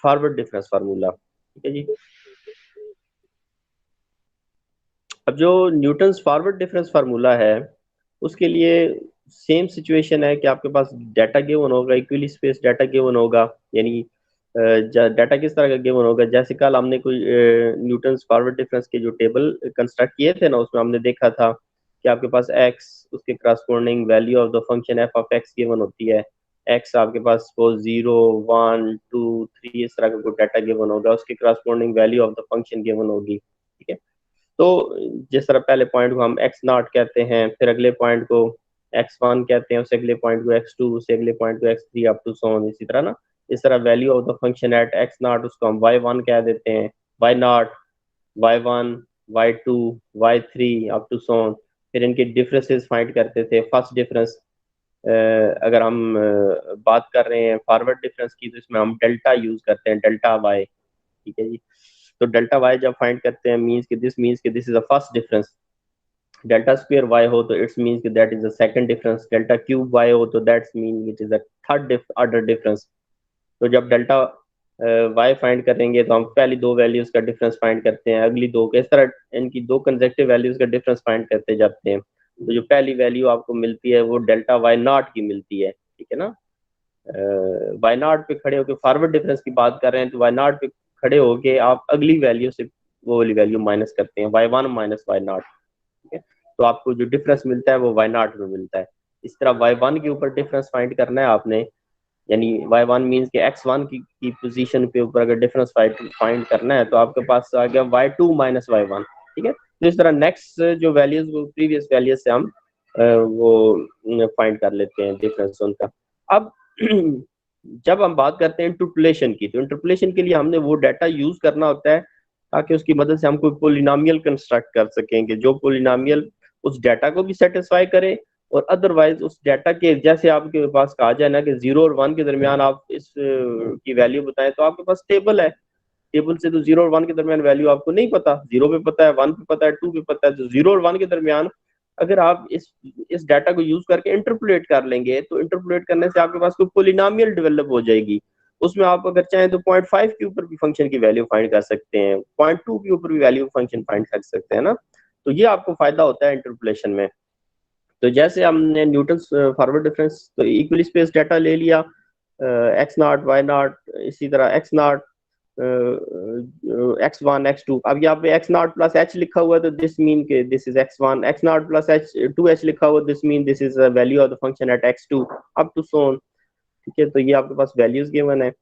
Forward difference formula, ठीक है जी। अब जो न्यूटन्स फॉरवर्ड डिफरेंस फार्मूला है, उसके लिए सेम सिचुएशन है कि आपके पास डाटा गिवन होगा, इक्वली स्पेस डाटा गिवन होगा। यानी डाटा किस तरह का गिवन होगा, जैसे कल हमने कोई न्यूटन्स फॉरवर्ड डिफरेंस के जो टेबल कंस्ट्रक्ट किए थे ना, उसमें हमने देखा था कि आपके पास एक्स, उसके corresponding value of the function F of x given होती है। एक्स आपके पास सपोज 0 1 2 3 इस तरह का कोई डाटा गिवन होगा, उसके corresponding value of the function given होगी, ठीक है। तो जिस तरह पहले पॉइंट को हम एक्स नॉट कहते हैं, फिर अगले पॉइंट को एक्स वन कहते हैं, उससे अगले पॉइंट को एक्स टू, उससे अगले पॉइंट को x three, up to so on, इसी तरह ना। इस तरह value of the function at x not उसको हम वाई वन कह देते हैं, y not, y one, y two, y three, up to so on. फिर इनके डिफरेंसेस फाइंड करते थे। फर्स्ट डिफरेंस अगर हम बात कर रहे हैं फॉरवर्ड डिफरेंस की, तो इसमें हम डेल्टा यूज करते हैं, डेल्टा वाई, ठीक है जी। तो डेल्टा वाई जब फाइंड करते हैं, मीन्स कि this is a first difference. Delta square y हो तो इट्स मीन्स कि that is a second difference. Delta cube y हो तो that's mean it is a third order difference. तो जब डेल्टा वाई फाइंड करेंगे तो हम पहली दो वैल्यूज का डिफरेंस फाइंड करते हैं, अगली दो इस तरह इनकी दो कंसेक्टिव वैल्यूज का डिफरेंस फाइंड करते जाते हैं। तो जो पहली वैल्यू आपको मिलती है वो डेल्टा वाई नॉट की मिलती है, ठीक है ना। वाई नॉट पे खड़े होकर फॉरवर्ड डिफरेंस की बात कर रहे हैं, तो वाई नॉट पे खड़े होके आप अगली वैल्यू से वो वाली वैल्यू माइनस करते हैं, y one minus y not, ठीक है। तो आपको जो डिफरेंस मिलता है वो वाई नॉट में मिलता है। इस तरह वाई वन के ऊपर डिफरेंस फाइंड करना है आपने, यानी वाई वन मीन्स के एक्स वन की पोजीशन पे ऊपर अगर डिफरेंस फाइंड करना है, तो आपके पास आ गया y two minus y one, ठीक है। तो इस तरह नेक्स्ट जो वैल्यूज वो प्रीवियस वैल्यूज से हम वो फाइंड कर लेते हैं डिफरेंस उनका। अब जब हम बात करते हैं इंटरपोलेशन की, तो इंटरपोलेशन के लिए हमने वो डाटा यूज करना होता है ताकि उसकी मदद से हम कोई पोलिनोमियल कंस्ट्रक्ट कर सकेंगे, जो पोलिनोमियल उस डाटा को भी सेटिस्फाई करे, और अदरवाइज उस डाटा के जैसे आपके पास कहा जाए ना कि 0 और 1 के दरमियान आप इस की वैल्यू बताएं, तो आपके पास टेबल है, टेबल से तो 0 और 1 के दरमियान वैल्यू आपको नहीं पता, 0 पे पता है, 1 पे पता है, 2 पे पता है, तो 0 और 1 के दरमियान अगर आप इस डाटा को यूज करके इंटरपोलेट कर लेंगे, तो इंटरपोलेट करने से आपके पास कोई पोलिनोमियल डेवलप हो जाएगी। उसमें आप अगर चाहें तो 0.5 के ऊपर भी फंक्शन की वैल्यू फाइंड कर सकते हैं, 0.2 के ऊपर भी वैल्यू फंक्शन फाइंड कर सकते हैं ना। तो ये आपको फायदा होता है इंटरपोलेशन में। तो जैसे हमने न्यूटन फॉरवर्ड डिफरेंस तो इक्वली स्पेस डाटा ले लिया, एक्स नॉट वाई नॉट, इसी तरह x not x one x two. अब यहाँ पे एक्स नॉट प्लस एच लिखा हुआ है तो दिस मीन के this is x one, x not plus h two h लिखा हुआ this mean this is value of the function at x two up to son, ठीक है। तो ये आपके पास वैल्यूज गिवन है।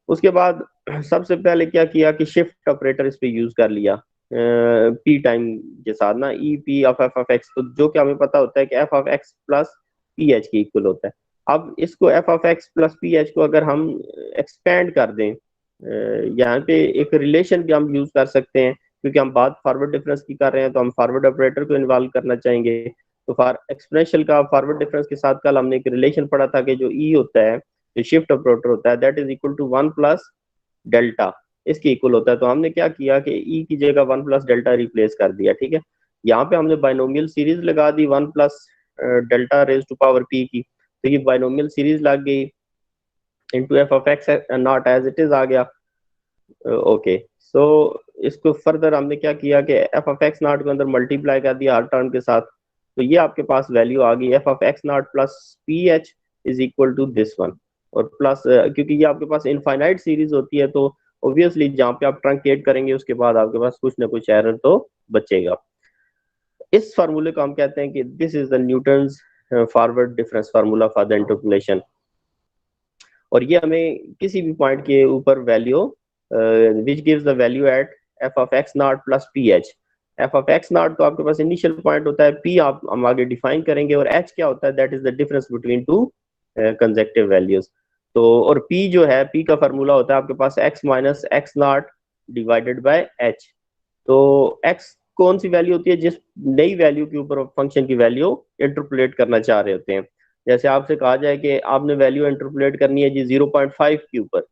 उसके बाद सबसे पहले क्या किया कि शिफ्ट ऑपरेटर इस पे यूज कर लिया पी टाइम के साथ ना, E P of f of x, तो जो कि हमें पता होता है कि F of x plus P H के इक्वल होता है। अब इसको F of x plus P H को अगर हम एक्सपेंड कर दें, यहाँ पे एक रिलेशन भी हम यूज कर सकते हैं, क्योंकि हम बात फॉरवर्ड डिफरेंस की कर रहे हैं तो हम फॉरवर्ड ऑपरेटर को इन्वॉल्व करना चाहेंगे। तो फॉर एक्सपोनेंशियल का फॉरवर्ड डिफरेंस के साथ कल हमने एक रिलेशन पढ़ा था कि जो ई होता है, जो शिफ्ट ऑपरेटर होता है, that is equal to 1 plus delta, इसके इक्वल होता है। तो हमने क्या किया कि ई की जगह 1 प्लस डेल्टा रिप्लेस कर दिया, ठीक है। यहाँ पे हमने बाइनोमियल सीरीज लगा दी 1 plus delta raise to power p की, तो ये बाइनोमियल सीरीज लग गई into f of x not as it is आ गया। ओके, सो इसको फर्दर हमने क्या किया कि एफ ऑफ एक्स नॉट को अंदर मल्टीप्लाई कर दिया हर टर्म के साथ, तो ये आपके पास वैल्यू आ गई f of x not plus P H is equal to this one. और प्लस क्योंकि ये आपके पास इनफाइनाइट सीरीज होती है, तो ऑब्वियसली जहाँ पे आप ट्रंकेट करेंगे उसके बाद आपके पास कुछ ना कुछ एरर तो बचेगा। इस फार्मूले को हम कहते हैं कि this is the Newton's forward difference formula for the interpolation. और ये हमें किसी भी पॉइंट के ऊपर value which gives the value at f of x not plus P H. F of x not तो आपके पास इनिशियल पॉइंट होता है, पी आप हम आगे डिफाइन करेंगे, और एच क्या होता है, that is the difference between two consecutive values. तो और पी जो है, पी का फार्मूला होता है आपके पास x minus x not divided by h. तो एक्स कौन सी वैल्यू होती है, जिस नई वैल्यू के ऊपर फंक्शन की वैल्यू इंटरपोलेट करना चाह रहे होते हैं। जैसे आपसे कहा जाए कि आपने वैल्यू इंटरपोलेट करनी है जी 0.5 के ऊपर,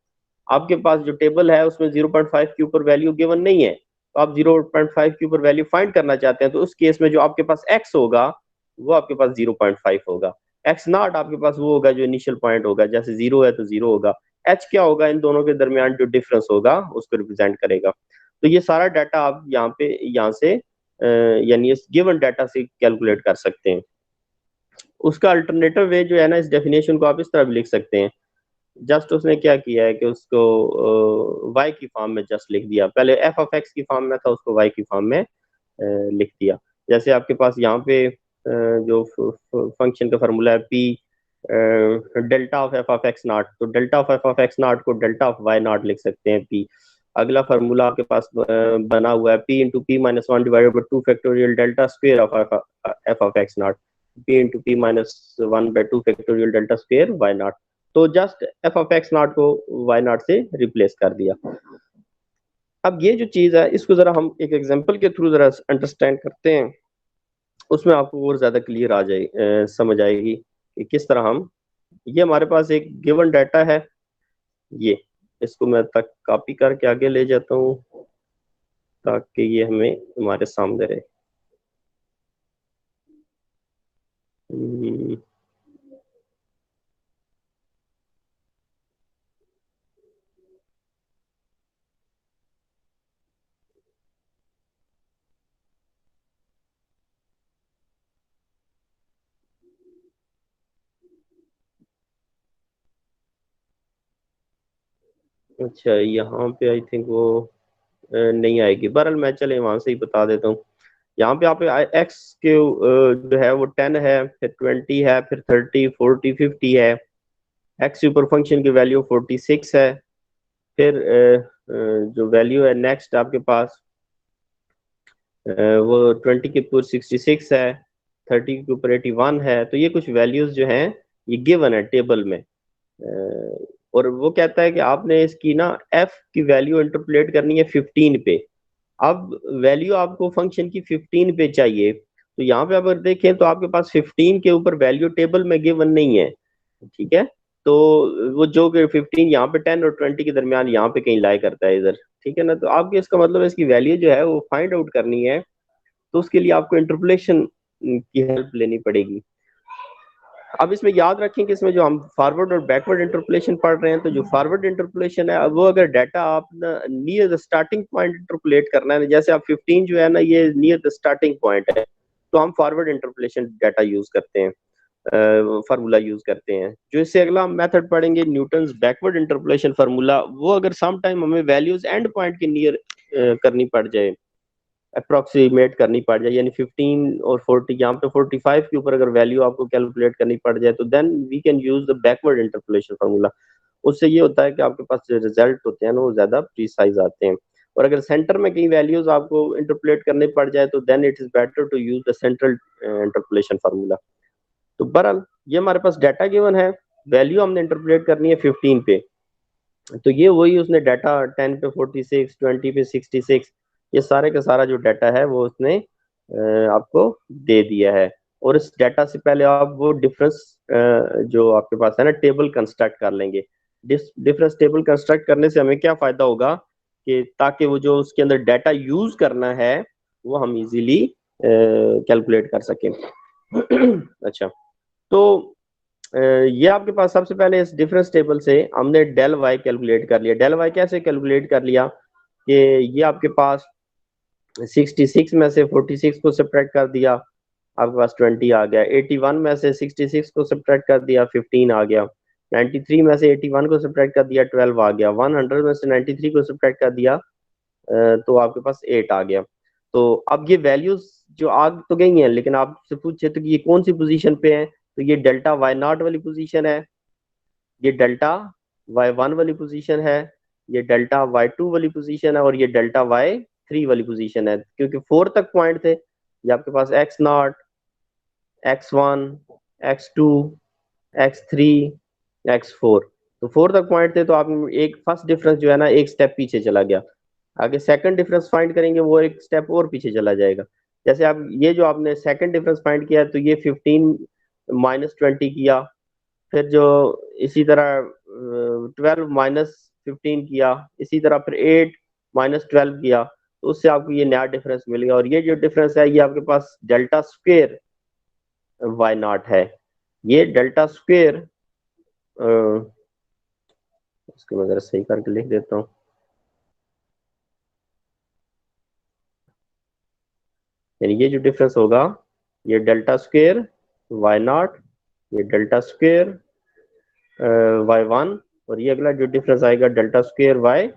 आपके पास जो टेबल है उसमें 0.5 के ऊपर वैल्यू गिवन नहीं है, तो आप 0.5 के ऊपर वैल्यू फाइंड करना चाहते हैं, तो उस केस में जो आपके पास एक्स होगा वो आपके पास 0.5 होगा। एक्स नॉट आपके पास वो होगा जो इनिशियल पॉइंट होगा, जैसे 0 है तो 0 होगा, एच क्या होगा, इन दोनों के दरमियान जो डिफरेंस होगा उसको रिप्रेजेंट करेगा। तो ये सारा डाटा आप यहाँ से यानी इस गिवन डाटा से कैलकुलेट कर सकते हैं। उसका अल्टरनेटिव वे जो है ना, इस डेफिनेशन को आप इस तरह भी लिख सकते हैं। जस्ट उसने क्या किया है कि उसको वाई की फॉर्म में जस्ट लिख दिया, पहले एफ ऑफ एक्स की फॉर्म में था, उसको वाई की फॉर्म में लिख दिया। जैसे आपके पास यहाँ पे जो फंक्शन का फार्मूला है p delta of f of x not, तो delta of f of x not को डेल्टा ऑफ वाई नॉट लिख सकते हैं पी। अगला फार्मूला आपके पास बना हुआ है p into P minus one divided by two factorial delta square of f of x not, p into P minus one by two factorial delta square y not. तो just f of x not को y not से replace कर दिया। अब ये जो चीज है इसको जरा हम एक एग्जांपल के थ्रू जरा अंडरस्टैंड करते हैं, उसमें आपको और ज्यादा क्लियर आ जाए समझ आएगी कि किस तरह हम, ये हमारे पास एक गिवन डाटा है, ये इसको मैं तक कॉपी करके आगे ले जाता हूँ ताकि ये हमें हमारे सामने रहे। अच्छा, यहाँ पे आई थिंक वो नहीं आएगी, बहरहाल मैं चले वहां से ही बता देता हूँ। यहाँ पे आप एक्स के जो है वो 10 है, फिर 20 है, फिर 30, 40, 50 है। एक्स के ऊपर फंक्शन की वैल्यू 46 है। फिर जो वैल्यू है नेक्स्ट आपके पास वो 20 के ऊपर 66 है, 30 के ऊपर 81 है। तो ये कुछ वैल्यूज जो हैं ये गिवन है टेबल में। और वो कहता है कि आपने इसकी ना एफ की वैल्यू इंटरपोलेट करनी है 15 पे। अब वैल्यू आपको फंक्शन की 15 पे चाहिए, तो यहाँ पे अगर देखें तो आपके पास 15 के ऊपर वैल्यू टेबल में गिवन नहीं है, ठीक है। तो वो जो कि 15 यहाँ पे 10 और 20 के दरमियान यहाँ पे कहीं लाई करता है इधर, ठीक है ना। तो आपके इसका मतलब इसकी वैल्यू जो है वो फाइंड आउट करनी है, तो उसके लिए आपको इंटरपोलेशन की हेल्प लेनी पड़ेगी। अब इसमें याद रखें कि इसमें जो हम फॉरवर्ड और बैकवर्ड इंटरपोलेशन पढ़ रहे हैं, तो जो फॉरवर्ड इंटरपोलेशन है वो अगर डाटा आप near the starting point interpolate करना है, जैसे आप 15 जो है ना ये नियर द स्टार्टिंग पॉइंट है, तो हम फॉरवर्ड इंटरपोलेशन डाटा यूज करते हैं, फार्मूला यूज करते हैं। जो इससे अगला हम मेथड पढ़ेंगे न्यूटन बैकवर्ड इंटरपोलेशन फार्मूला, वो अगर सम टाइम हमें वैल्यूज एंड पॉइंट के नियर करनी पड़ जाए, अप्रोक्सीमेट करनी पड़ जाए, यानी 15 और 40, यहाँ पे 45 के ऊपर अगर वैल्यू आपको कैलकुलेट करनी पड़ जाए, तो then we can use the backward interpolation formula. उससे ये होता है कि आपके पास जो रिजल्ट होते हैं ना वो ज्यादा प्रीसाइज आते हैं। और अगर सेंटर में कई वैल्यूज आपको इंटरपोलेट करने पड़ जाए, तो then it is better to use the central interpolation formula. तो बहरहाल ये हमारे पास डाटा गिवन है, वैल्यू हमने इंटरपोलेट करनी है 15 पे, तो ये वही उसने डाटा 10 पे 46, 20 पे 66, ये सारे का सारा जो डाटा है वो उसने आपको दे दिया है। और इस डाटा से पहले आप वो डिफरेंस जो आपके पास है ना टेबल कंस्ट्रक्ट कर लेंगे। डिफरेंस टेबल कंस्ट्रक्ट करने से हमें क्या फायदा होगा कि ताकि वो जो उसके अंदर डाटा यूज करना है वो हम इजीली कैलकुलेट कर सकें। अच्छा, तो ये आपके पास सबसे पहले इस डिफरेंस टेबल से हमने डेल वाई कैलकुलेट कर लिया। डेल वाई कैसे कैलकुलेट कर लिया कि ये आपके पास 66 में से 46 को सब्ट्रैक्ट कर दिया, आपके पास 20 आ गया। 81 में से 66 को सब्ट्रैक्ट कर दिया, 15 आ गया। 93 में से 81 को सब्ट्रैक्ट कर दिया, 12 आ गया। 100 में से 93 को सब्ट्रैक्ट कर दिया तो आपके पास 8 आ गया। तो अब ये वैल्यूज जो आ तो गई हैं, लेकिन आपसे पूछे तो ये कौन सी पोजीशन पे है, तो ये डेल्टा वाई नॉट वाली पोजीशन है, ये डेल्टा वाई वन वाली पोजीशन है, ये डेल्टा वाई टू वाली पोजीशन है, और ये डेल्टा वाई थ्री वाली पोजीशन है। क्योंकि 4 तक पॉइंट थे, ये आपके पास x not, x one, x two, x three, x four, तो 4 तक पॉइंट थे। तो आप एक फर्स्ट डिफरेंस जो है ना एक स्टेप पीछे चला गया, आगे सेकंड डिफरेंस फाइंड करेंगे वो एक स्टेप और पीछे चला जाएगा। जैसे आप ये जो आपने सेकंड डिफरेंस फाइंड किया तो ये 15 माइनस 20 किया, फिर जो इसी तरह 12 माइनस 15 किया, इसी तरह फिर 8 माइनस 12 किया, तो उससे आपको ये नया डिफरेंस मिल गया। और ये जो डिफरेंस है ये आपके पास डेल्टा स्क्वेयर वाई नॉट है। ये डेल्टा स्क्वेयर इसको मैं जरा सही करके लिख देता हूँ। यानी ये जो डिफरेंस होगा ये डेल्टा स्क्वेयर वाई नॉट, ये डेल्टा स्क्वेयर वाई वन, और ये अगला जो डिफरेंस आएगा डेल्टा स्क्वेयर वाई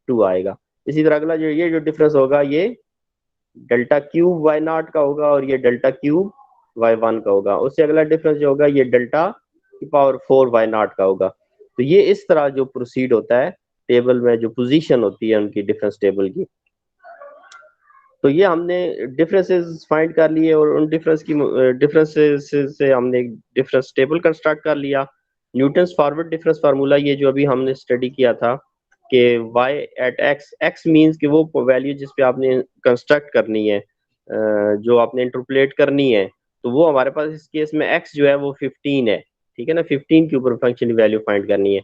टू आएगा। इसी तरह अगला जो ये जो डिफरेंस होगा ये डेल्टा क्यूब वाई नॉट का होगा और ये डेल्टा क्यूब वाई वन का होगा। उससे अगला डिफरेंस जो होगा ये डेल्टा की पावर 4 वाई नॉट का होगा। तो ये इस तरह जो प्रोसीड होता है टेबल में, जो पोजीशन होती है उनकी डिफरेंस टेबल की। तो ये हमने डिफरेंसेस फाइंड कर लिए और उन डिफरेंसेस से हमने डिफरेंस टेबल कंस्ट्रक्ट कर लिया। न्यूटन्स फॉरवर्ड डिफरेंस फार्मूला ये जो अभी हमने स्टडी किया था कि y at x, x means कि वो वैल्यू जिस पे आपने कंस्ट्रक्ट करनी है, जो आपने इंटरपोलेट करनी है, तो वो हमारे पास इस केस में x जो है वो 15 है, ठीक है ना। 15 के ऊपर फंक्शन की वैल्यू फाइंड करनी है।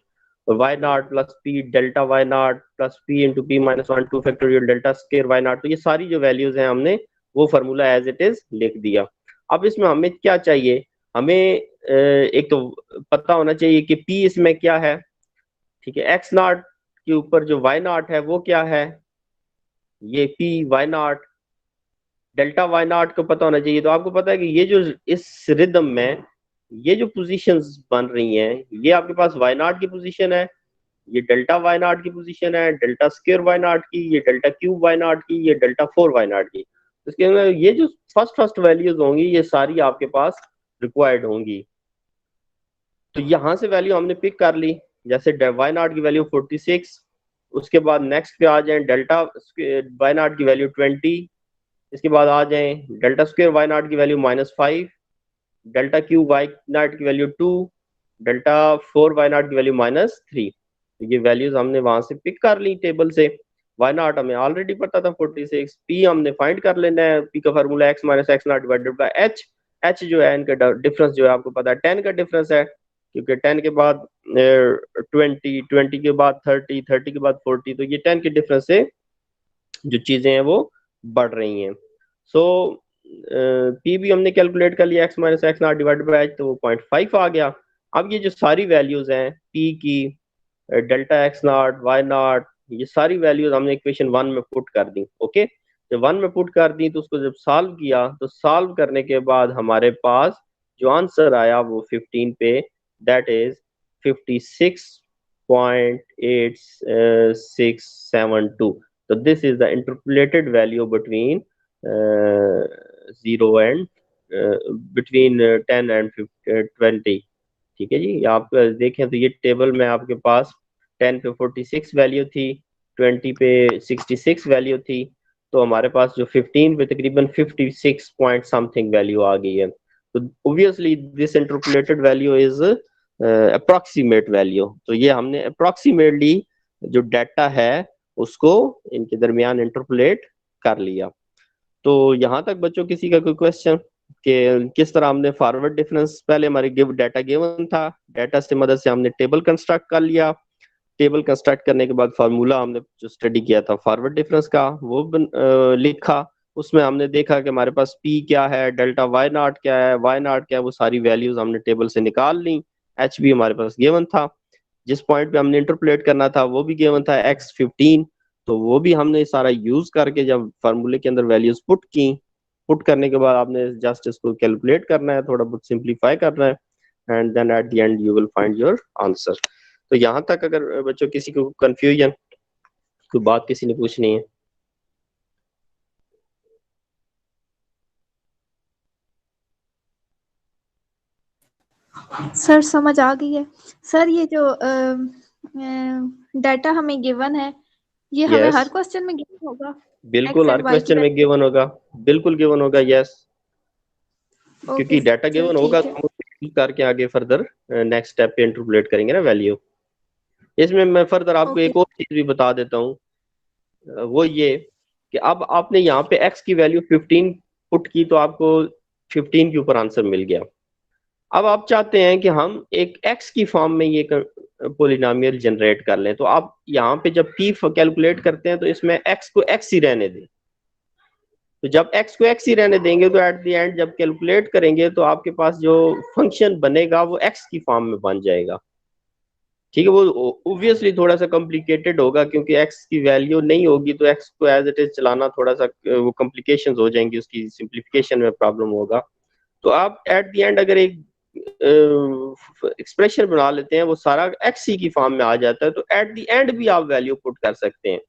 और y not plus P delta y not plus P into P minus one two factorial delta square y not. तो ये सारी जो वैल्यूज हैं हमने वो फार्मूला एज इट इज लिख दिया। अब इसमें हमें क्या चाहिए, हमें एक तो पता होना चाहिए कि पी इसमें क्या है, ठीक है। एक्स नॉट के ऊपर जो वाई नॉट है वो क्या है, ये P y not, delta y not को पता होना चाहिए। तो आपको पता है कि ये जो इस रिदम में ये जो पोजीशंस बन रही हैं, ये आपके पास वाई नॉट की पोजीशन है, ये डेल्टा वाई नॉट की पोजीशन है, डेल्टा स्क्वायर वाई नॉट की, ये डेल्टा क्यूब वाई नॉट की, ये डेल्टा 4 वाई नॉट की। इसके अंदर ये जो फर्स्ट वैल्यूज होंगी ये सारी आपके पास रिक्वायर्ड होंगी। तो यहाँ से वैल्यू हमने पिक कर ली, जैसे वाई नॉट की वैल्यू 46, उसके बाद नेक्स्ट पे आ जाए डेल्टा वाई नॉट की वैल्यू 20, इसके बाद आ जाए डेल्टा स्क्वायर वाई नॉट की value -5, delta cube y not की वैल्यू 2, डेल्टा 4 वाई नॉट की वैल्यू -3। तो ये वैल्यूज हमने वहां से पिक कर ली टेबल से। वाई नॉट हमें ऑलरेडी पता था 46, पी हमने फाइंड कर लेना है, पी का formula x minus x not divided by H. H जो है इनका डिफरेंस जो है आपको पता है 10 का डिफरेंस है, क्योंकि 10 के बाद 20, 20 के बाद 30, 30 के बाद 40, तो ये 10 के डिफरेंस से जो चीजें हैं वो बढ़ रही हैं। सो पी भी हमने कैलकुलेट कर लिया, x minus x not divided by h, तो वो 0.5 आ गया। अब ये जो सारी वैल्यूज हैं पी की, delta x not y not, ये सारी वैल्यूज हमने इक्वेशन 1 में पुट कर दी। ओके, जब 1 में पुट कर दी तो उसको जब सॉल्व किया तो सॉल्व करने के बाद हमारे पास जो आंसर आया वो 15 पे, दैट इज 56.8672। तो this is the interpolated value between 0 and between 10 and 20। ठीक है जी, आप देखें तो ये टेबल में आपके पास 10 पे 46 वैल्यू थी, 20 पे 66 वैल्यू थी, तो हमारे पास जो 15 पे तकरीबन 56 पॉइंट समथिंग वैल्यू आ गई है। तो obviously this interpolated value is approximate value. तो ये हमने अप्रोक्सीमेटली जो डाटा है उसको इनके दरमियान इंटरपोलेट कर लिया। तो यहाँ तक बच्चों किसी का कोई क्वेश्चन कि किस तरह हमने फॉरवर्ड डिफरेंस, पहले हमारे डाटा गिवन था, डाटा से मदद से हमने टेबल कंस्ट्रक्ट कर लिया, टेबल कंस्ट्रक्ट करने के बाद फार्मूला हमने जो स्टडी किया था फॉरवर्ड डिफरेंस का वो लिखा। उसमें हमने देखा कि हमारे पास पी क्या है, डेल्टा वाई नॉट क्या है, वाई नॉट क्या है, वो सारी वैल्यूज हमने टेबल से निकाल ली। एच भी हमारे पास गिवन था, जिस पॉइंट पे हमने इंटरपोलेट करना था वो भी गिवन था x15। तो वो भी हमने सारा यूज करके जब फार्मूले के अंदर वैल्यूज पुट की, पुट करने के बाद आपने जस्ट इसको कैलकुलेट करना है, थोड़ा बहुत सिंप्लीफाई करना है, and then at the end you will find your answer. तो यहाँ तक अगर बच्चों किसी को कंफ्यूजन, कोई बात किसी ने पूछनी है? सर समझ आ गई है। सर ये जो डाटा हमें गिवन है ये हमें यस, हर क्वेश्चन में गिवन होगा? बिल्कुल एक्स हर एंड वाई की क्वेश्चन में गिवन होगा, बिल्कुल गिवन होगा, यस। ओके क्योंकि डाटा सर गिवन होगा ठीक तो है। हम उसको यूज करके आगे फर्दर नेक्स्ट स्टेप पे इंटरपोलेट करेंगे ना वैल्यू। इसमें मैं फर्दर आपको ओके एक और चीज भी बता देता हूँ, वो ये कि अब आपने यहाँ पे x की वैल्यू 15 पुट की तो आपको 15 के ऊपर आंसर मिल गया। अब आप चाहते हैं कि हम एक x की फॉर्म में ये पोलिनोमियल जनरेट कर लें, तो आप यहाँ पे जब p कैलकुलेट करते हैं तो इसमें x को x ही रहने दें। तो जब x को x ही रहने देंगे तो एट द एंड जब कैलकुलेट करेंगे तो आपके पास जो फंक्शन बनेगा वो x की फॉर्म में बन जाएगा। ठीक है। वो ऑब्वियसली थोड़ा सा कॉम्प्लिकेटेड होगा क्योंकि एक्स की वैल्यू नहीं होगी तो एक्स को एज इट इज चलाना थोड़ा सा वो कॉम्प्लिकेशंस हो जाएंगी, उसकी सिंप्लीफिकेशन में प्रॉब्लम होगा। तो आप एट द एंड अगर एक एक्सप्रेशन बना लेते हैं, वो सारा एक्स ही की फॉर्म में आ जाता है, तो एट द एंड भी आप वैल्यू पुट कर सकते हैं।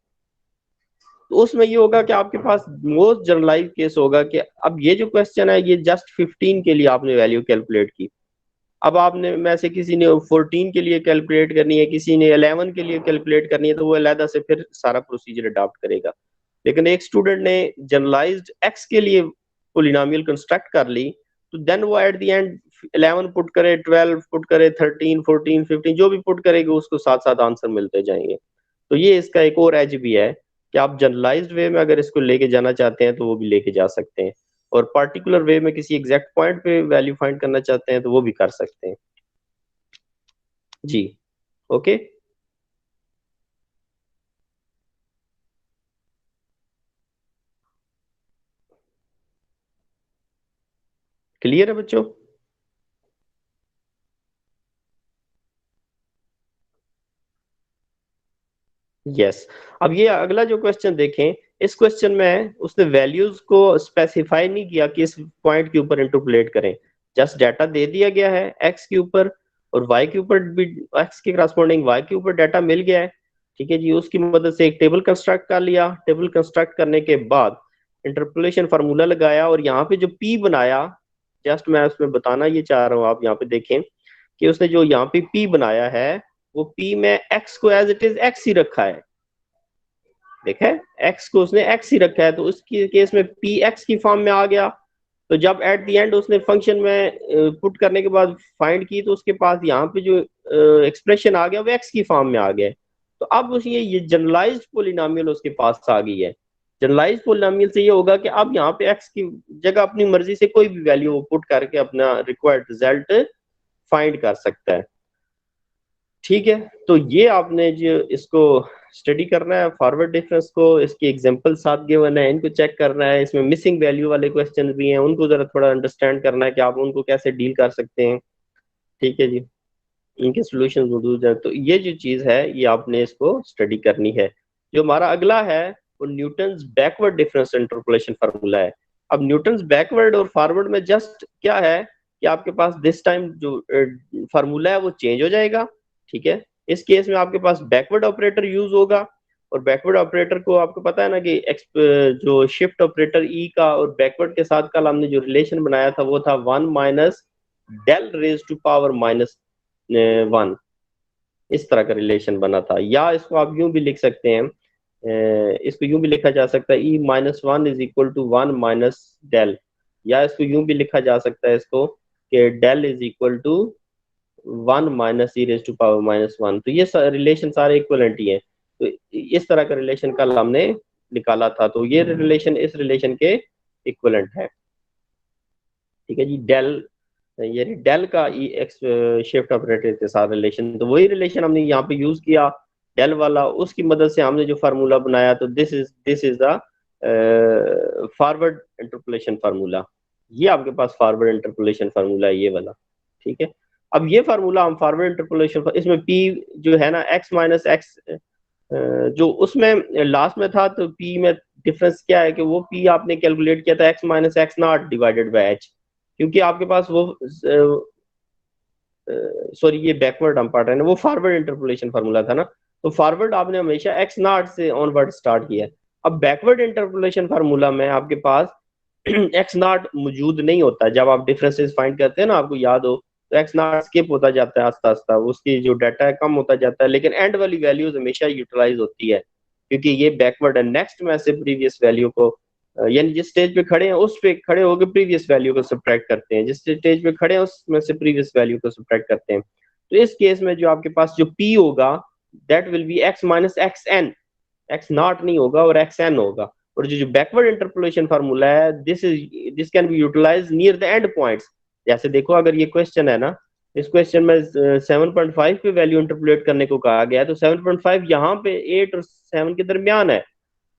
तो उसमें ये होगा कि आपके पास मोस्ट जनरलाइज केस होगा कि अब ये जो क्वेश्चन है ये जस्ट 15 के लिए आपने वैल्यू कैलकुलेट की। अब आपने में से किसी ने 14 के लिए कैलकुलेट करनी है, किसी ने 11 के लिए कैलकुलेट करनी है, तो वो अलहदा से फिर सारा प्रोसीजर अडॉप्ट करेगा। लेकिन एक स्टूडेंट ने जनरलाइज्ड एक्स के लिए पोलिनोमियल कंस्ट्रक्ट कर ली, तो देन वो एट द एंड 11 पुट करे, 12 पुट करे, 13, 14, 15 जो भी पुट करेगा उसको साथ साथ आंसर मिलते जाएंगे। तो ये इसका एक और एज भी है कि आप जनरलाइज्ड वे में अगर इसको लेके जाना चाहते हैं तो वो भी लेके जा सकते हैं, और पर्टिकुलर वे में किसी एग्जैक्ट पॉइंट पे वैल्यू फाइंड करना चाहते हैं तो वो भी कर सकते हैं। जी, ओके। क्लियर है बच्चों? यस। अब ये अगला जो क्वेश्चन देखें, इस क्वेश्चन में उसने वैल्यूज को स्पेसिफाई नहीं किया कि इस पॉइंट के ऊपर इंटरपोलेट करें, जस्ट डाटा दे दिया गया है एक्स के ऊपर, और वाई के ऊपर भी एक्स के करस्पॉन्डिंग वाई के ऊपर डाटा मिल गया है। ठीक है जी, उसकी मदद से एक टेबल कंस्ट्रक्ट कर लिया। टेबल कंस्ट्रक्ट करने के बाद इंटरपोलेशन फार्मूला लगाया, और यहाँ पे जो पी बनाया, जस्ट मैं उसमें बताना ये चाह रहा हूँ, आप यहाँ पे देखें कि उसने जो यहाँ पे पी बनाया है, वो पी में एक्स को एज इट इज एक्स ही रखा है। देखा है, एक्स को उसने एक्स ही रखा है, तो उसकी केस में पी एक्स की फॉर्म में आ गया। तो जब एट द एंड उसने फंक्शन में पुट करने के बाद फाइंड की, तो उसके पास यहाँ पे जो एक्सप्रेशन आ गया वो एक्स की फॉर्म में आ गया। तो अब उस ये जनरलाइज्ड पोलिनोमियल उसके पास आ गई है। जनरलाइज्ड पोलिनोमियल से ये होगा कि अब यहाँ पे एक्स की जगह अपनी मर्जी से कोई भी वैल्यू पुट करके अपना रिक्वायर्ड रिजल्ट फाइंड कर सकता है। ठीक है, तो ये आपने जो इसको स्टडी करना है फॉरवर्ड डिफरेंस को, इसकी एग्जांपल साथ गिवन है, इनको चेक करना है। इसमें मिसिंग वैल्यू वाले क्वेश्चन भी हैं, उनको जरा थोड़ा अंडरस्टैंड करना है कि आप उनको कैसे डील कर सकते हैं। ठीक है जी, इनके सॉल्यूशंस मौजूद है। तो ये जो चीज है ये आपने इसको स्टडी करनी है। जो हमारा अगला है वो Newton's backward difference interpolation formula है। अब न्यूटन्स बैकवर्ड और फॉरवर्ड में जस्ट क्या है कि आपके पास दिस टाइम जो फार्मूला है वो चेंज हो जाएगा। ठीक है, इस केस में आपके पास बैकवर्ड ऑपरेटर यूज होगा, और बैकवर्ड ऑपरेटर को आपको पता है ना कि जो शिफ्ट ऑपरेटर ई का और बैकवर्ड के साथ कल हमने जो रिलेशन बनाया था वो था 1 minus del raise to power minus 1। इस तरह का रिलेशन बना था। या इसको आप यूं भी लिख सकते हैं, इसको यूं भी लिखा जा सकता है e minus one is equal to 1 minus del. या इसको यूं भी लिखा जा सकता है इसको कि del is equal to 1 minus e raise to power minus 1। तो ये रिलेशन सारे इक्वलेंट ही है। तो इस तरह का रिलेशन कल हमने निकाला था, तो ये रिलेशन इस रिलेशन के इक्वलेंट है। ठीक है जी, डेल ये डेल का ई एक्स शिफ्ट ऑपरेटर के साथ रिलेशन, तो वही रिलेशन हमने यहाँ पे यूज किया डेल वाला, उसकी मदद से हमने जो फार्मूला बनाया। तो this is the forward interpolation formula. ये आपके पास फॉरवर्ड इंटरपोलेशन फार्मूला है, ये वाला। ठीक है, अब ये फार्मूला हम फॉरवर्ड इंटरपोलेशन, इसमें पी जो है ना एक्स माइनस एक्स, जो उसमें लास्ट में था, तो पी में डिफरेंस क्या है कि वो पी आपने कैलकुलेट किया था x minus x not divided by H, क्योंकि आपके पास वो सॉरी ये बैकवर्ड हम पढ़ रहे हैं, वो फॉरवर्ड इंटरपोलेशन फार्मूला था ना। तो फॉरवर्ड आपने हमेशा एक्स नॉट से ऑनवर्ड स्टार्ट किया। अब बैकवर्ड इंटरपोलेशन फार्मूला में आपके पास एक्स नॉट मौजूद नहीं होता। जब आप डिफरेंसेस फाइंड करते हैं ना, आपको याद हो, तो एक्स नॉट स्किप होता जाता है आस्ता आस्ता, उसकी जो डाटा है कम होता जाता है, लेकिन एंड वाली वैल्यूज हमेशा यूटिलाइज होती है, क्योंकि ये बैकवर्ड है। नेक्स्ट में से प्रीवियस वैल्यू को यानी जिस स्टेज पे खड़े हैं उस पे खड़े होकर प्रीवियस वैल्यू को सब्ट्रैक्ट करते हैं, जिस स्टेज पे खड़े हैं उसमें से प्रीवियस वैल्यू को सब्ट्रैक्ट करते हैं। तो इस केस में जो आपके पास जो पी होगा that will be x minus x n, x not नहीं होगा और एक्स एन होगा। और जो बैकवर्ड इंटरपोलेशन फार्मूला है this can be utilize near the end points. जैसे देखो, अगर ये क्वेश्चन है ना, इस क्वेश्चन में 7.5 पे वैल्यू इंटरपोलेट करने को कहा गया है, तो 7.5 यहाँ पे 8 और 7 के दरमियान है।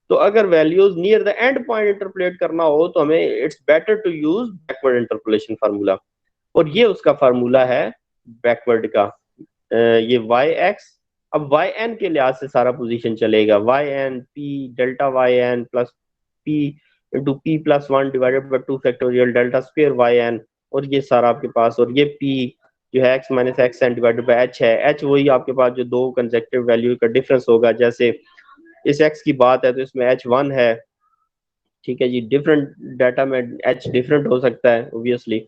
तो अगर values near the end point interpolate करना हो तो हमें it's better to use backward interpolation formula, और ये उसका फार्मूला है बैकवर्ड का ये वाई एक्स, अब वाई एन के लिहाज से सारा पोजीशन चलेगा, y n p delta y n plus P into p plus one divided by two factorial delta square y n, और ये सारा आपके पास, और ये पी जो है x minus x n divided by h है, एच वही आपके पास जो दो कंसेक्टिव वैल्यू का डिफरेंस होगा, जैसे इस एक्स की बात है तो इसमें एच वन है, ठीक है जी, डिफरेंट डाटा में एच डिफरेंट हो सकता है ऑब्वियसली।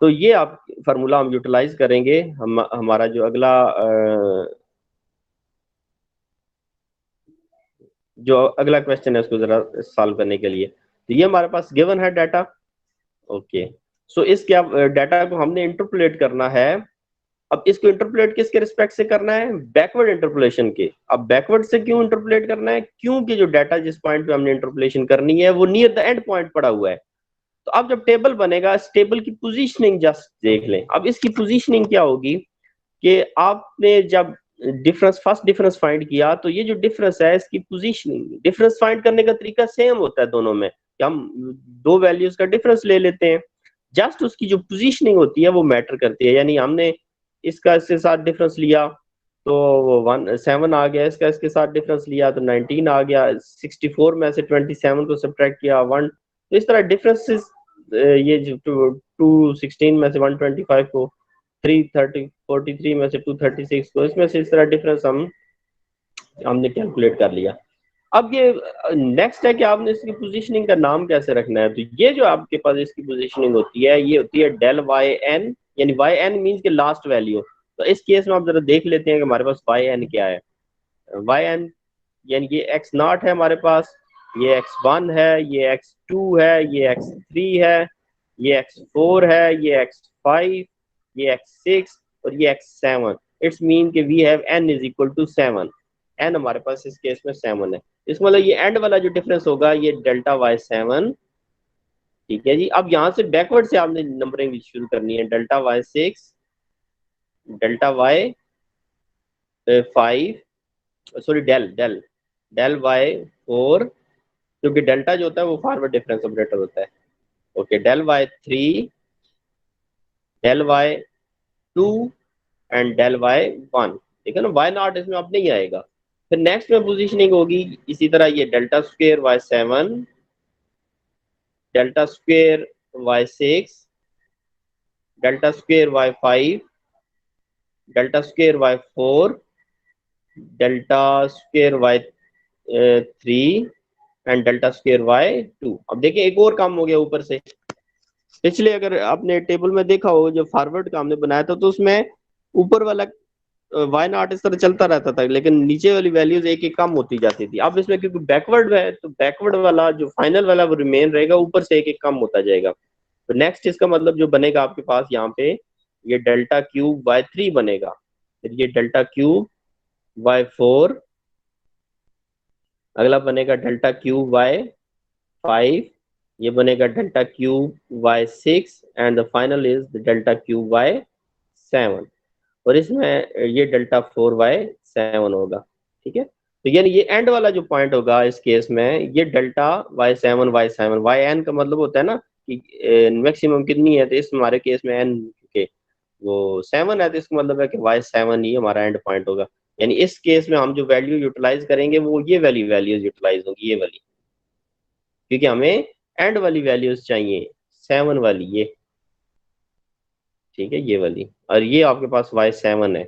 तो ये आप फार्मूला हम यूटिलाइज करेंगे, हमारा जो अगला जो अगला क्वेश्चन है उसको जरा सॉल्व करने के लिए। तो ये हमारे पास गिवन है डाटा, ओके। सो इस क्या डाटा को हमने इंटरपोलेट करना है। अब इसको इंटरपोलेट किसके रिस्पेक्ट से करना है, बैकवर्ड इंटरपोलेशन के। अब बैकवर्ड से क्यों इंटरपोलेट करना है, क्योंकि जो डाटा जिस पॉइंट पे हमने इंटरपोलेशन करनी है वो नियर द एंड पॉइंट पड़ा हुआ है। तो अब जब टेबल बनेगा, इस टेबल की पोजीशनिंग जस्ट देख लें। अब इसकी पोजीशनिंग क्या होगी कि आपने जब डिफरेंस फर्स्ट डिफरेंस फाइंड किया, तो ये जो डिफरेंस है इसकी पोजीशनिंग, डिफरेंस फाइंड करने का तरीका सेम होता है दोनों में, कि हम दो वैल्यूज का डिफरेंस ले लेते हैं, जस्ट उसकी जो पोजीशनिंग होती है वो मैटर करती है। यानी हमने इसका इसके साथ डिफरेंस लिया तो 7 आ गया, इसका इसके साथ डिफरेंस लिया तो 19 आ गया, 64 में से 27 को सब्ट्रैक्ट किया 1। तो इस तरह डिफरेंसेस, ये जो 216 में से 125 को, 343 में से 236 को, इसमें से इस तरह डिफरेंस हमने कैलकुलेट कर लिया। अब ये नेक्स्ट है कि आपने इसकी पोजीशनिंग का नाम कैसे रखना है। तो ये जो आपके पास इसकी पोजीशनिंग होती है ये होती है डेल वाई एन, यानी वाई एन मीन्स के लास्ट वैल्यू। तो इस केस में आप जरा देख लेते हैं कि हमारे पास वाई एन क्या है। वाई एन यानी ये एक्स नॉट है हमारे पास, ये एक्स वन है, ये एक्स टू है, ये एक्स थ्री है, ये एक्स फोर है, ये एक्स फाइव, ये एक्स सिक्स और ये एक्स सेवन। इट्स मीन के we have n is equal to seven. N हमारे पास इस केस में सेवन है, इसका मतलब ये एंड वाला जो डिफरेंस होगा ये डेल्टा वाई सेवन, ठीक है जी। अब यहाँ से बैकवर्ड से आपने नंबरिंग शुरू करनी है, delta y six, delta y five, sorry del del del y four, क्योंकि डेल्टा जो होता है वो फॉरवर्ड डिफरेंस ऑपरेटर होता है, okay. Del y three, del y two and del y one, ठीक है ना। वाई नॉट इसमें अब नहीं आएगा। फिर नेक्स्ट में पोजीशनिंग होगी इसी तरह, ये delta square y seven, delta square y six, delta square y five, delta square y four, delta square y three and delta square y two. अब देखिए एक और काम हो गया ऊपर से। पिछले अगर आपने टेबल में देखा हो जो फॉरवर्ड का हमने बनाया था, तो उसमें ऊपर वाला वाई नॉट इस तरह चलता रहता था, लेकिन नीचे वाली वैल्यूज एक एक कम होती जाती थी। अब इसमें क्योंकि बैकवर्ड है तो बैकवर्ड वाला जो फाइनल वाला वो रिमेन रहेगा, ऊपर से एक एक कम होता जाएगा। तो नेक्स्ट इसका मतलब जो बनेगा आपके पास यहाँ पे, ये डेल्टा क्यूब बाय थ्री बनेगा, फिर ये डेल्टा क्यूब बाय फोर, अगला बनेगा डेल्टा क्यूब बाय फाइव, ये बनेगा delta cube by six and the final is the delta cube by seven, और इसमें ये डेल्टा फोर बाय सेवन होगा, ठीक है। तो यानी ये एंड वाला जो पॉइंट होगा इस केस में, ये delta y seven y seven, y n का मतलब होता है ना कि मैक्सिमम कितनी है, तो इस हमारे केस में एन के वो सेवन है, तो इसका मतलब है कि वाई सेवन ही हमारा एंड पॉइंट होगा। यानी इस केस में हम जो वैल्यू यूटिलाइज करेंगे वो ये वाली वैल्यूज यूटिलाइज होगी, ये वाली, क्योंकि हमें एंड वाली वैल्यूज चाहिए, सेवन वाली ये, ठीक है, ये वाली। और ये आपके पास वाई सेवन है,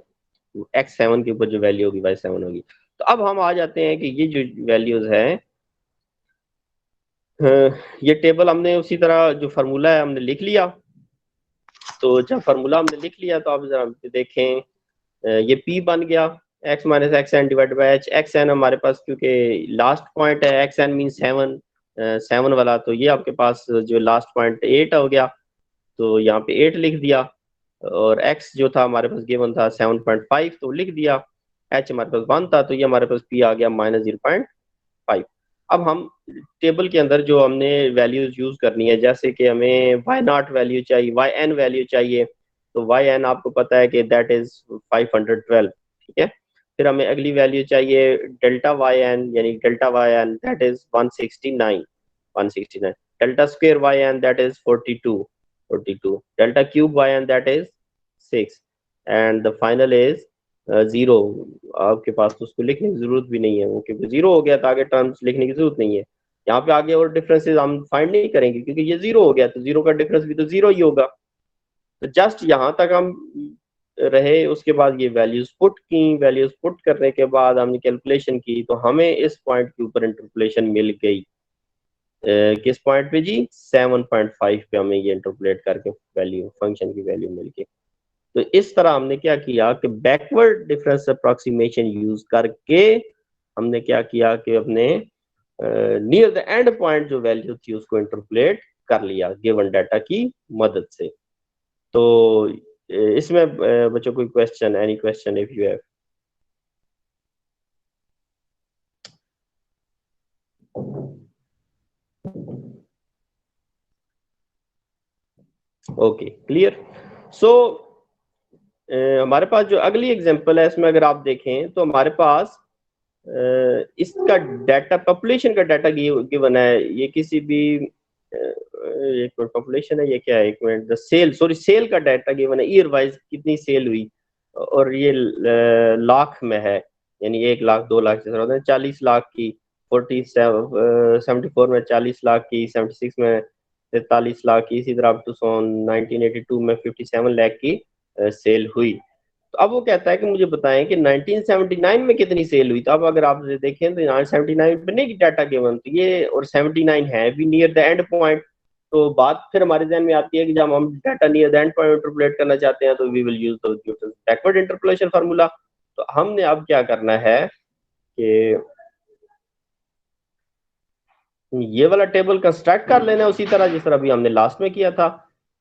एक्स सेवन के ऊपर जो वैल्यू होगी वाई सेवन होगी। तो अब हम आ जाते हैं कि ये जो वैल्यूज हैं, ये टेबल हमने उसी तरह जो फार्मूला है हमने लिख लिया। तो जब फार्मूला हमने लिख लिया तो आप जरा देखें, ये पी बन गया x minus x n divide by h. X n हमारे पास क्योंकि लास्ट पॉइंट है, x n mean seven, seven वाला, तो ये आपके पास जो लास्ट पॉइंट एट हो गया, तो यहाँ पे एट लिख दिया। और x जो था हमारे पास गिवन था 7.5, तो लिख दिया। h हमारे पास 1 था, तो ये हमारे पास p आ गया -0.5। अब हम टेबल के अंदर जो हमने वैल्यूज यूज करनी है, जैसे कि हमें y नॉट वैल्यू चाहिए, yn वैल्यू चाहिए, तो yn आपको पता है कि दैट इज 512, ठीक है। फिर हमें अगली वैल्यू चाहिए डेल्टा yn, यानी delta yn that is 169, delta square yn that is 42, delta cube yn that is 6, and the final is zero, आपके पास तो उसको लिखने की जरूरत भी नहीं है, वो क्योंकि जीरो हो गया तो आगे टर्म्स लिखने की जरूरत नहीं है। यहाँ पे आगे और डिफरेंसेस हम फाइंड नहीं करेंगे क्योंकि ये जीरो हो गया, तो जीरो का डिफरेंस भी तो जीरो ही होगा। तो जस्ट यहाँ तक हम रहे, उसके बाद ये वैल्यूज पुट की, वैल्यूज पुट करने के बाद हमने कैलकुलेशन की, तो हमें इस पॉइंट के ऊपर इंटरपोलेशन मिल गई। किस पॉइंट पे जी? 7.5 पे हमें ये इंटरपोलेट करके वैल्यू, फंक्शन की वैल्यू मिल गई। तो इस तरह हमने क्या किया कि बैकवर्ड डिफरेंस अप्रोक्सीमेशन यूज करके हमने क्या किया कि अपने नियर द एंड पॉइंट जो वैल्यू थी उसको इंटरपोलेट कर लिया गिवन डाटा की मदद से। तो इसमें बच्चों कोई question, any question if you have? Okay, clear. So हमारे पास जो अगली एग्जांपल है, इसमें अगर आप देखें तो हमारे पास इसका डाटा, पॉपुलेशन का डाटा गिवन है। ये किसी भी एक मिनट, पॉपुलेशन है ये क्या है, एक minute, the sale, sorry sale का डाटा गिवन है, ईयर वाइज कितनी सेल हुई, और ये लाख में है, यानी 1 लाख 2 लाख जैसा होता है, 40 लाख की, 74 में 40 लाख की, 76 में 43 लाख की, इसी तरह अप टू 1982 में 57 लाख की सेल हुई। तो अब वो कहता है कि मुझे बताएं कि 1979 में कितनी सेल हुई। तो अब अगर आप देखें तो 1979 पे नहीं डाटा गिवन, तो ये और 79 है भी नियर द एंड पॉइंट। तो बात फिर हमारे ध्यान में आती है कि जब हम data near the end point interpolate करना चाहते हैं तो we will use the backward interpolation formula. तो हमने अब क्या करना है कि ये वाला टेबल कंस्ट्रक्ट कर लेना है उसी तरह जिस तरह भी हमने लास्ट में किया था।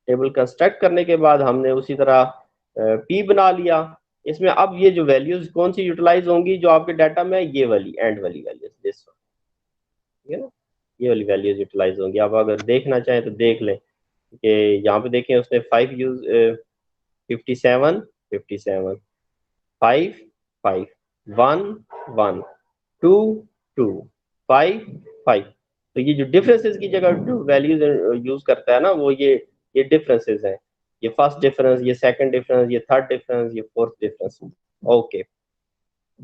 टेबल कंस्ट्रक्ट करने के बाद हमने उसी तरह पी बना लिया। इसमें अब ये जो वैल्यूज कौन सी यूटिलाइज होंगी जो आपके डाटा में, ये वाली एंड वाली वैल्यूज, दिस, ठीक है ना, ये वाली वैल्यूज यूटिलाइज होंगी। आप अगर देखना चाहें तो देख लें कि यहाँ पे देखें उसने 5 यूज, 57 57, 5 5, 1 1, 2 2, 5 5। तो ये जो डिफरेंसेस की जगह जो वैल्यूज यूज करता है ना, वो ये डिफरेंसेस हैं। ये फर्स्ट डिफरेंस, ये सेकंड डिफरेंस, ये थर्ड डिफरेंस, ये फोर्थ डिफरेंस। ओके,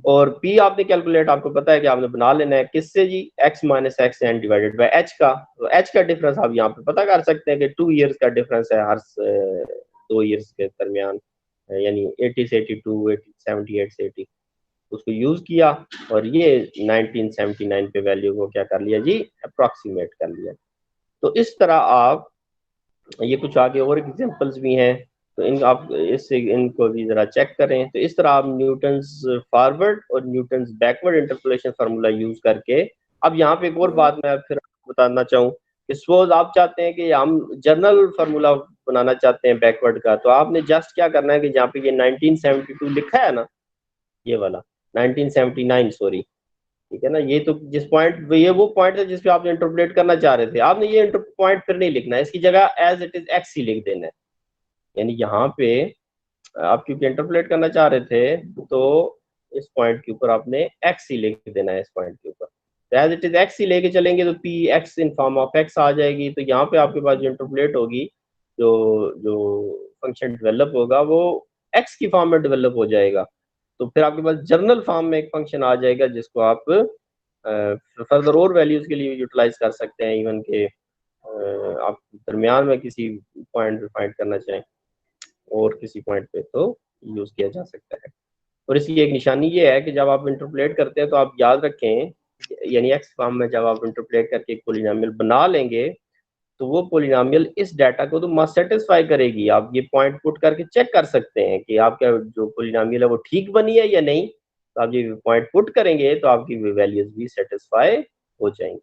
और पी आपने कैलकुलेट, आपको पता है कि आपने बना लेना है किससे जी? x minus x n divided by h का। तो एच का डिफरेंस आप यहाँ पे पता कर सकते हैं कि 2 ईयर्स का डिफरेंस है हर 2 ईयर्स के दरमियान, यानी 80 से 82, 78 से 80, उसको यूज किया और ये 1979 पे वैल्यू को क्या कर लिया जी? अप्रोक्सीमेट कर लिया। तो इस तरह आप, ये कुछ आगे और एग्जांपल्स भी हैं, तो इन आप इससे इनको भी जरा चेक करें। तो इस तरह आप न्यूटन्स फॉरवर्ड और Newton's backward interpolation formula use करके, अब यहाँ पे एक और बात मैं फिर बताना चाहूँ कि सपोज आप चाहते हैं कि हम जर्नल फार्मूला बनाना चाहते हैं बैकवर्ड का, तो आपने जस्ट क्या करना है कि जहाँ पे ये 1972 लिखा है ना, ये वाला 1979 सॉरी, ठीक है ना, ये तो जिस पॉइंट, ये वो पॉइंट है जिस पे आप इंटरप्रेट करना चाह रहे थे, आपने ये पॉइंट फिर नहीं लिखना है, इसकी जगह एज इट इज एक्स ही लिख देना है। यानी यहाँ पे आप क्योंकि इंटरप्रेट करना चाह रहे थे तो इस पॉइंट के ऊपर आपने एक्स ही लिख देना है, इस पॉइंट के ऊपर। तो एज इट इज एक्स ही लेके चलेंगे तो p x in form of x आ जाएगी। तो यहाँ पे आपके पास जो इंटरप्रेट होगी, जो जो फंक्शन डेवलप होगा वो एक्स की फॉर्म में डेवलप हो जाएगा। तो फिर आपके पास जर्नल फॉर्म में एक फंक्शन आ जाएगा जिसको आप फर्दर और वैल्यूज के लिए यूटिलाइज कर सकते हैं, इवन के आप दरमियान में किसी पॉइंट पे फाइंड करना चाहें और किसी पॉइंट पे, तो यूज किया जा सकता है। और इसकी एक निशानी ये है कि जब आप इंटरपोलेट करते हैं तो आप याद रखें, यानी एक्स फॉर्म में जब आप इंटरपोलेट करके एक पोलिनोमियल बना लेंगे तो वो पोलिनोमियल इस डाटा को तो मस्ट सेटिस्फाई करेगी। आप ये पॉइंट पुट करके चेक कर सकते हैं कि आपका जो पोलिनोमियल है वो ठीक बनी है या नहीं। तो आप ये पॉइंट पुट करेंगे तो आपकी वैल्यूज भी सेटिस्फाई हो जाएंगी।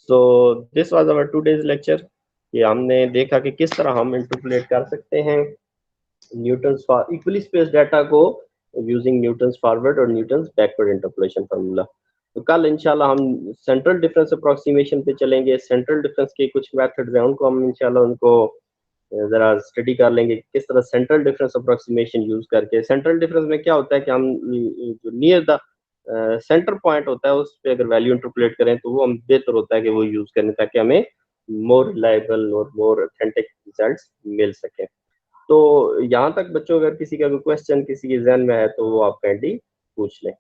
So this was our today's lecture. ये हमने देखा कि किस तरह हम इंटरपोलेट कर सकते हैं न्यूटन्स इक्वली स्पेस डाटा को यूजिंग न्यूटन्स फॉरवर्ड और न्यूटन्स बैकवर्ड इंटरपोलेशन फार्मूला। तो कल इंशाल्लाह हम सेंट्रल डिफरेंस अप्रोक्सीमेशन पे चलेंगे। सेंट्रल डिफरेंस के कुछ मेथड्स हैं, उनको हम इंशाल्लाह उनको जरा स्टडी कर लेंगे किस तरह सेंट्रल डिफरेंस अप्रोक्सीमेशन यूज करके। सेंट्रल डिफरेंस में क्या होता है कि हम जो नियर द सेंटर पॉइंट होता है उस पर अगर वैल्यू इंटरपोलेट करें तो वो हम बेहतर होता है कि वो यूज करें ताकि हमें मोर रिलायबल और मोर ऑथेंटिक रिजल्ट्स मिल सके। तो यहाँ तक बच्चों, अगर किसी का कोई क्वेश्चन किसी के जहन में है तो वो आप काइंडली पूछ लें।